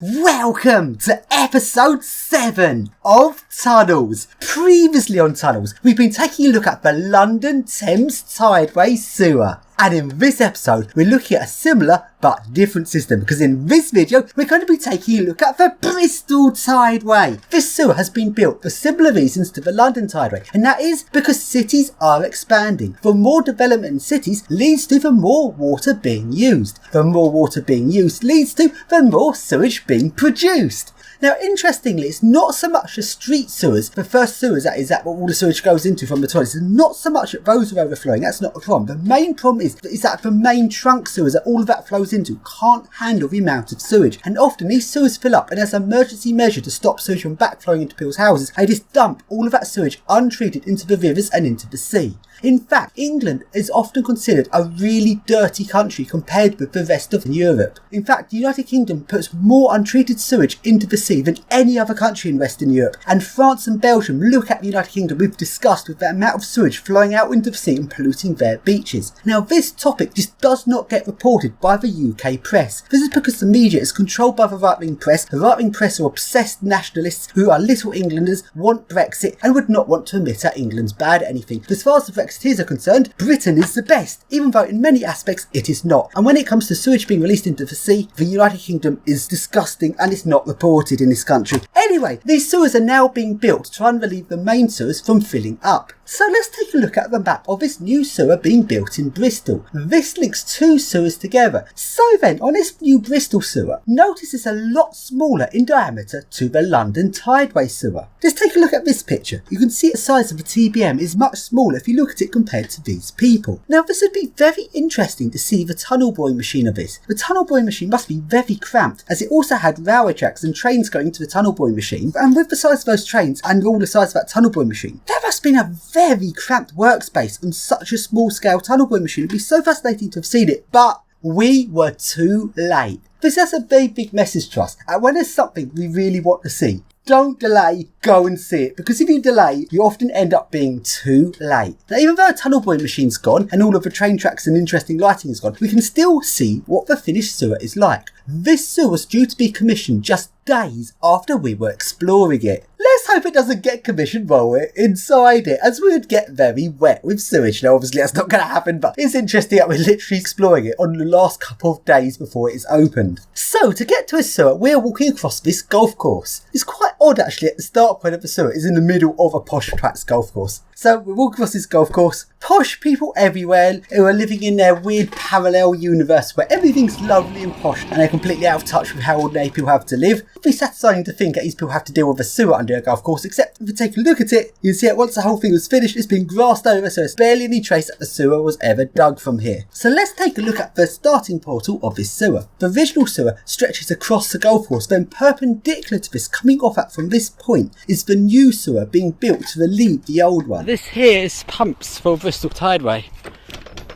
Welcome to episode 7 of Tunnelz. Previously on Tunnelz, we've been taking a look at the London Thames Tideway sewer. And in this episode, we're looking at a similar but different system, because in this video, we're going to be taking a look at the Bristol Tideway. This sewer has been built for similar reasons to the London Tideway, and that is because cities are expanding. The more development in cities leads to the more water being used. The more water being used leads to the more sewage being produced. Now, interestingly, it's not so much the street sewers, the first sewers that what all the sewage goes into from the toilets, it's not so much that those are overflowing, that's not the problem. The main problem is that the main trunk sewers that all of that flows into can't handle the amount of sewage. And often these sewers fill up, and as an emergency measure to stop sewage from backflowing into people's houses, they just dump all of that sewage untreated into the rivers and into the sea. In fact, England is often considered a really dirty country compared with the rest of Europe. In fact, the United Kingdom puts more untreated sewage into the sea than any other country in Western Europe. And France and Belgium look at the United Kingdom with disgust with the amount of sewage flowing out into the sea and polluting their beaches. Now, this topic just does not get reported by the UK press. This is because the media is controlled by the right-wing press. The right-wing press are obsessed nationalists who are little Englanders, want Brexit, and would not want to admit that England's bad at anything. As far as the Brexiteers are concerned, Britain is the best, even though in many aspects it is not. And when it comes to sewage being released into the sea, the United Kingdom is disgusting and it's not reported in this country. Anyway, these sewers are now being built to try and relieve the main sewers from filling up. So let's take a look at the map of this new sewer being built in Bristol. This links two sewers together. So then, on this new Bristol sewer, notice it's a lot smaller in diameter to the London Tideway sewer. Just take a look at this picture. You can see the size of the TBM is much smaller if you look at it compared to these people. Now, this would be very interesting to see the tunnel boring machine of this. The tunnel boring machine must be very cramped, as it also had railway tracks and trains going to the tunnel boring machine. And with the size of those trains and all the size of that tunnel boring machine, that must have been a very cramped workspace on such a small scale tunnel boring machine. It'd be so fascinating to have seen it, but we were too late. This has a very big message to us, and when there's something we really want to see, don't delay, go and see it, because if you delay, you often end up being too late. Now, even though a tunnel boring machine's gone and all of the train tracks and interesting lighting is gone, we can still see what the finished sewer is like. This sewer was due to be commissioned just days after we were exploring it. Let's hope it doesn't get commissioned while we're inside it, as we would get very wet with sewage. Now, obviously that's not going to happen, but it's interesting that we're literally exploring it on the last couple of days before it is opened. So, to get to a sewer, we're walking across this golf course. It's quite odd actually, at the start point of the sewer is in the middle of a posh Pratt's golf course. So we walk across this golf course, posh people everywhere who are living in their weird parallel universe where everything's lovely and posh and they're completely out of touch with how ordinary people have to live. It'd be satisfying to think that these people have to deal with a sewer under a golf course, except if you take a look at it, you can see that once the whole thing was finished, it's been grassed over, so there's barely any trace that the sewer was ever dug from here. So let's take a look at the starting portal of this sewer. The original sewer stretches across the golf course, then perpendicular to this, coming off at from this point, is the new sewer being built to relieve the old one. This here is pumps for Bristol Tideway.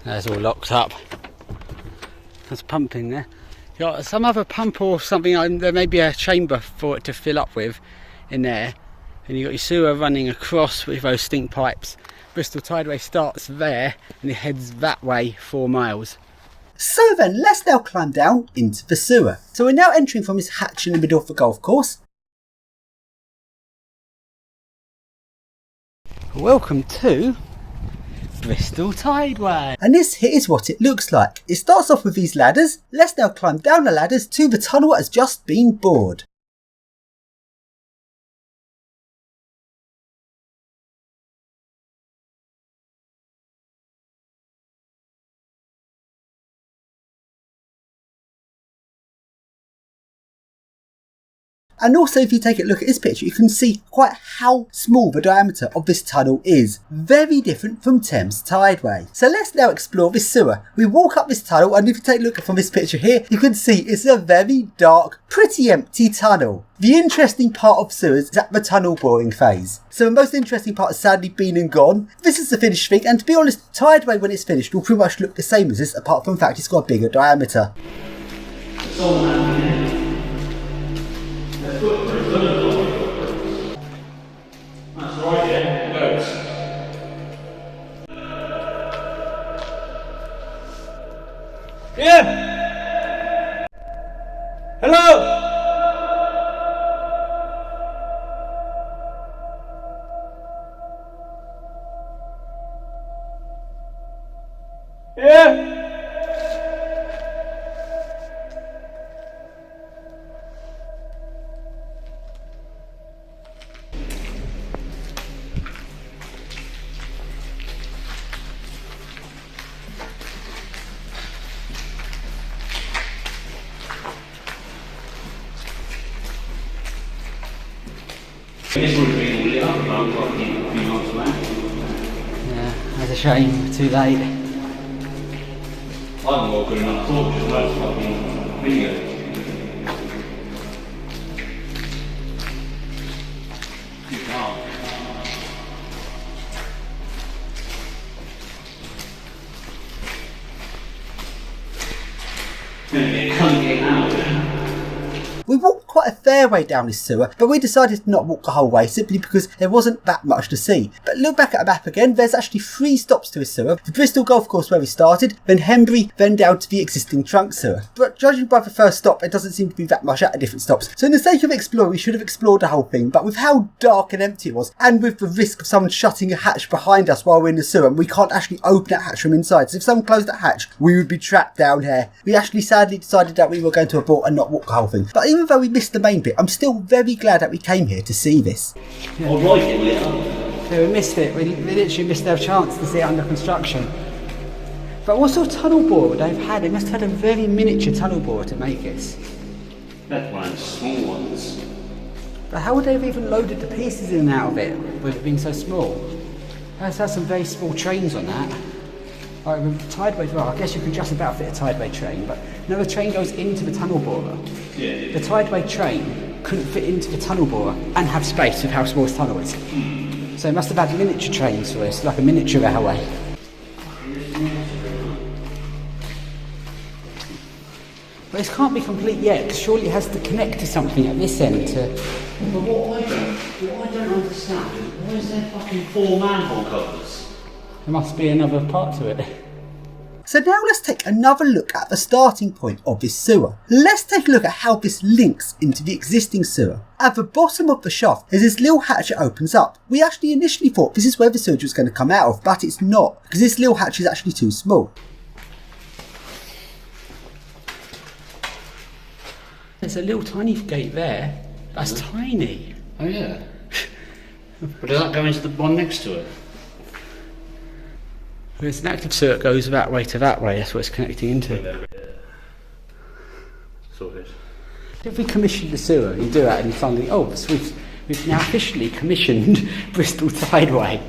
That's all locked up. There's pumping there. You got some other pump or something, there may be a chamber for it to fill up with in there. And you've got your sewer running across with those stink pipes. Bristol Tideway starts there and it heads that way 4 miles. So then, let's now climb down into the sewer. So we're now entering from this hatch in the middle of the golf course. Welcome to Bristol Tideway. And this here is what it looks like. It starts off with these ladders. Let's now climb down the ladders to the tunnel that has just been bored. And also, if you take a look at this picture, you can see quite how small the diameter of this tunnel is. Very different from Thames Tideway. So let's now explore this sewer. We walk up this tunnel, and if you take a look from this picture here, you can see it's a very dark, pretty empty tunnel. The interesting part of sewers is at the tunnel boring phase. So the most interesting part has sadly been and gone. This is the finished thing, and to be honest, Tideway when it's finished will pretty much look the same as this, apart from the fact it's got a bigger diameter. That's right, yeah, goats. Yeah! Hello! This would have been all lit up about a few months back. Yeah, that's a shame, too late. I'm more good enough talk, just no fucking video. We walked quite a fair way down this sewer, but we decided to not walk the whole way simply because there wasn't that much to see. But look back at the map again, there's actually 3 stops to this sewer. The Bristol Golf Course where we started, then Hembury, then down to the existing trunk sewer. But judging by the first stop, it doesn't seem to be that much at the different stops. So in the sake of exploring, we should have explored the whole thing, but with how dark and empty it was, and with the risk of someone shutting a hatch behind us while we're in the sewer, and we can't actually open that hatch from inside. So if someone closed that hatch, we would be trapped down here. We actually sadly decided that we were going to abort and not walk the whole thing. But even though we missed the main bit, I'm still very glad that we came here to see this. Yeah, we missed it. We literally missed our chance to see it under construction. But what sort of tunnel bore would they have had? They must have had a very miniature tunnel bore to make it. That's one of the small ones. But how would they have even loaded the pieces in and out of it with it being so small? That's had some very small trains on that. Alright, with tideway, well, I guess you can just about fit a tideway train, but no, the train goes into the tunnel borer. Yeah. The tideway train couldn't fit into the tunnel borer and have space with how small this tunnel is. So it must have had miniature trains for this, like a miniature railway. But this can't be complete yet, because surely it has to connect to something at this end to... But what I don't understand is, why is there fucking 4 manhole covers? There must be another part to it. So now let's take another look at the starting point of this sewer. Let's take a look at how this links into the existing sewer. At the bottom of the shaft, there's this little hatch that opens up. We actually initially thought this is where the sewage was going to come out of, but it's not, because this little hatch is actually too small. There's a little tiny gate there. That's tiny. Oh yeah. But does that go into the one next to it? There's an active sewer that goes that way to that way. That's what it's connecting into. Sorted. If we commission the sewer, you do that and you suddenly, oh, so we've now officially commissioned Bristol Tideway.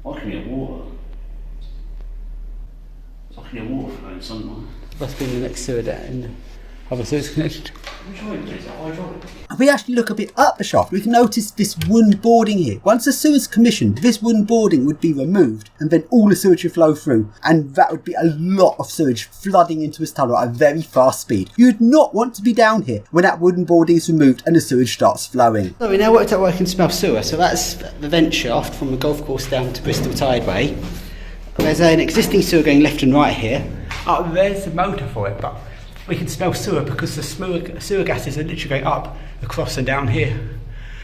I can get water. I can get water flowing somewhere. Must be in the next sewer down. Other sewers connected. Which way is that hydraulic? If we actually look a bit up the shaft, we can notice this wooden boarding here. Once the sewer's commissioned, this wooden boarding would be removed and then all the sewage would flow through, and that would be a lot of sewage flooding into this tunnel at a very fast speed. You would not want to be down here when that wooden boarding is removed and the sewage starts flowing. So we now worked out where I can smell sewer. So that's the vent shaft from the golf course down to Bristol Tideway. There's an existing sewer going left and right here. Oh, there's the motor for it, but we can smell sewer because the sewer gases are literally going up, across and down here.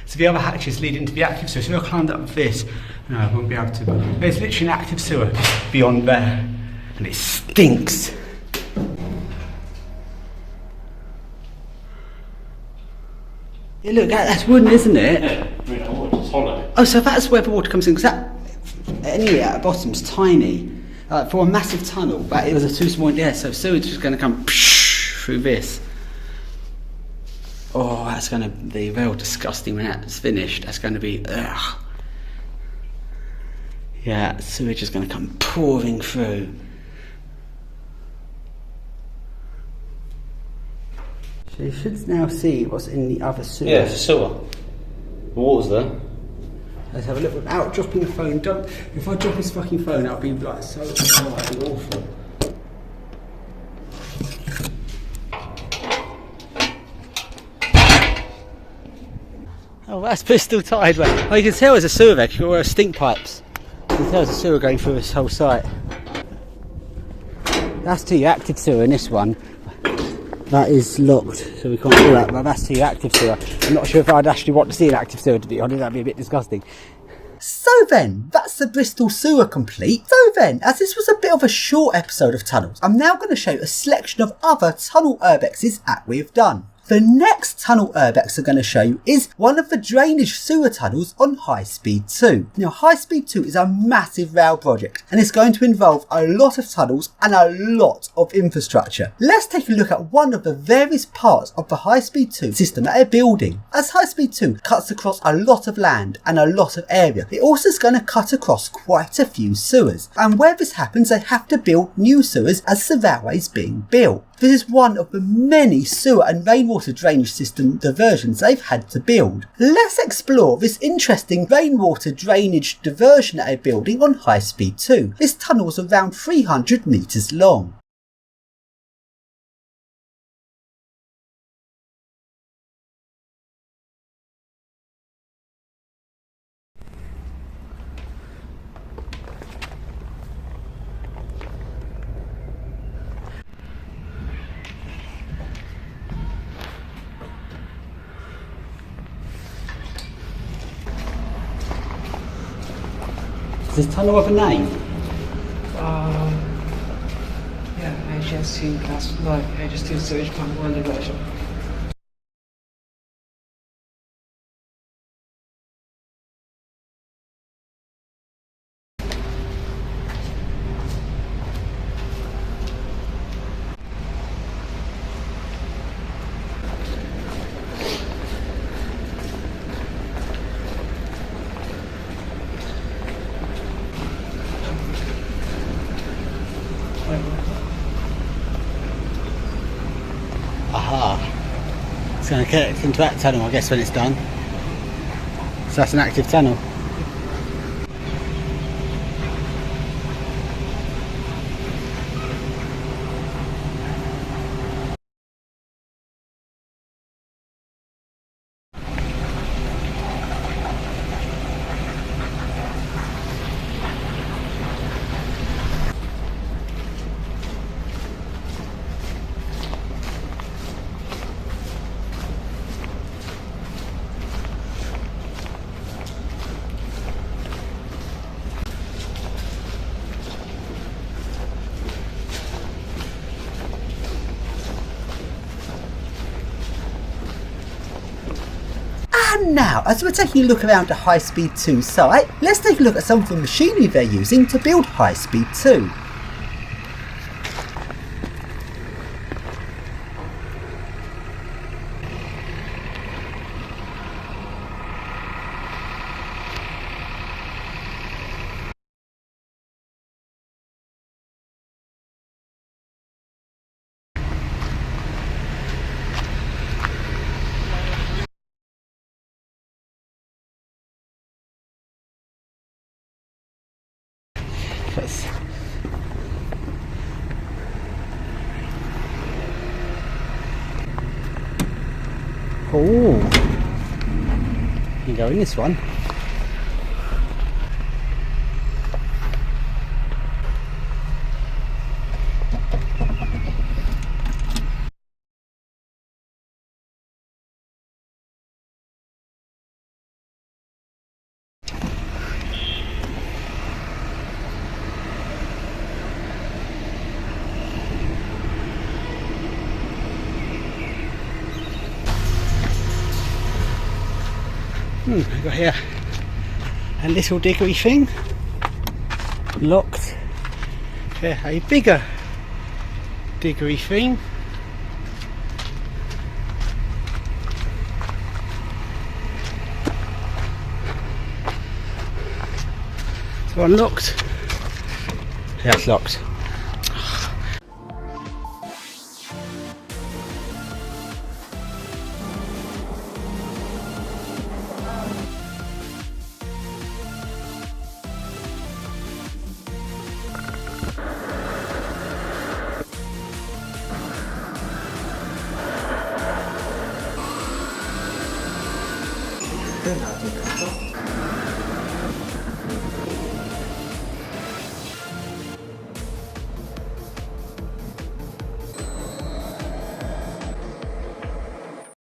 So the other hatches lead into the active sewer. So if I climbed up this, no, I won't be able to, but there's literally an active sewer beyond there, and it stinks. Yeah, look, that's wooden, isn't it? Yeah, really hard. It's hollow. Oh, so that's where the water comes in, because that, anyway, at the bottom's tiny. For a massive tunnel, but it was a too small, yeah, so sewage is going to come through this. Oh, that's going to be real disgusting when that's finished. That's going to be, ugh. Yeah, sewage is going to come pouring through. So you should now see what's in the other sewer. Yeah, sewer. The water's there. Let's have a look without dropping the phone. If I drop this fucking phone, I'll be like so awful. Oh, that's Bristol Tideway. Oh, you can tell there's a sewer there. You've got stink pipes. You can tell there's a sewer going through this whole site. That's to your active sewer in this one. That is locked, so we can't do that, but that's to your active sewer. I'm not sure if I'd actually want to see an active sewer, to be honest. That'd be a bit disgusting. So then, that's the Bristol sewer complete. So then, as this was a bit of a short episode of Tunnelz, I'm now going to show you a selection of other tunnel urbexes that we've done. The next tunnel URBEX are going to show you is one of the drainage sewer tunnels on High Speed 2. Now High Speed 2 is a massive rail project and it's going to involve a lot of tunnels and a lot of infrastructure. Let's take a look at one of the various parts of the High Speed 2 system that they're building. As High Speed 2 cuts across a lot of land and a lot of area, it also is going to cut across quite a few sewers, and where this happens they have to build new sewers as the railway is being built. This is one of the many sewer and rainwater drainage system diversions they've had to build. Let's explore this interesting rainwater drainage diversion that they're building on High Speed 2. This tunnel is around 300 metres long. Does this tunnel have a name? Yeah, HS2 class, no, HS2 sewage plant 1 diversion. Aha. It's going to connect into that tunnel, I guess, when it's done. So that's an active tunnel. And now, as we're taking a look around the High Speed 2 site, let's take a look at some of the machinery they're using to build High Speed 2. Oh, you can go in this one. I've got here a little diggery thing, locked. Here a bigger diggery thing. So unlocked. Yeah, it's locked.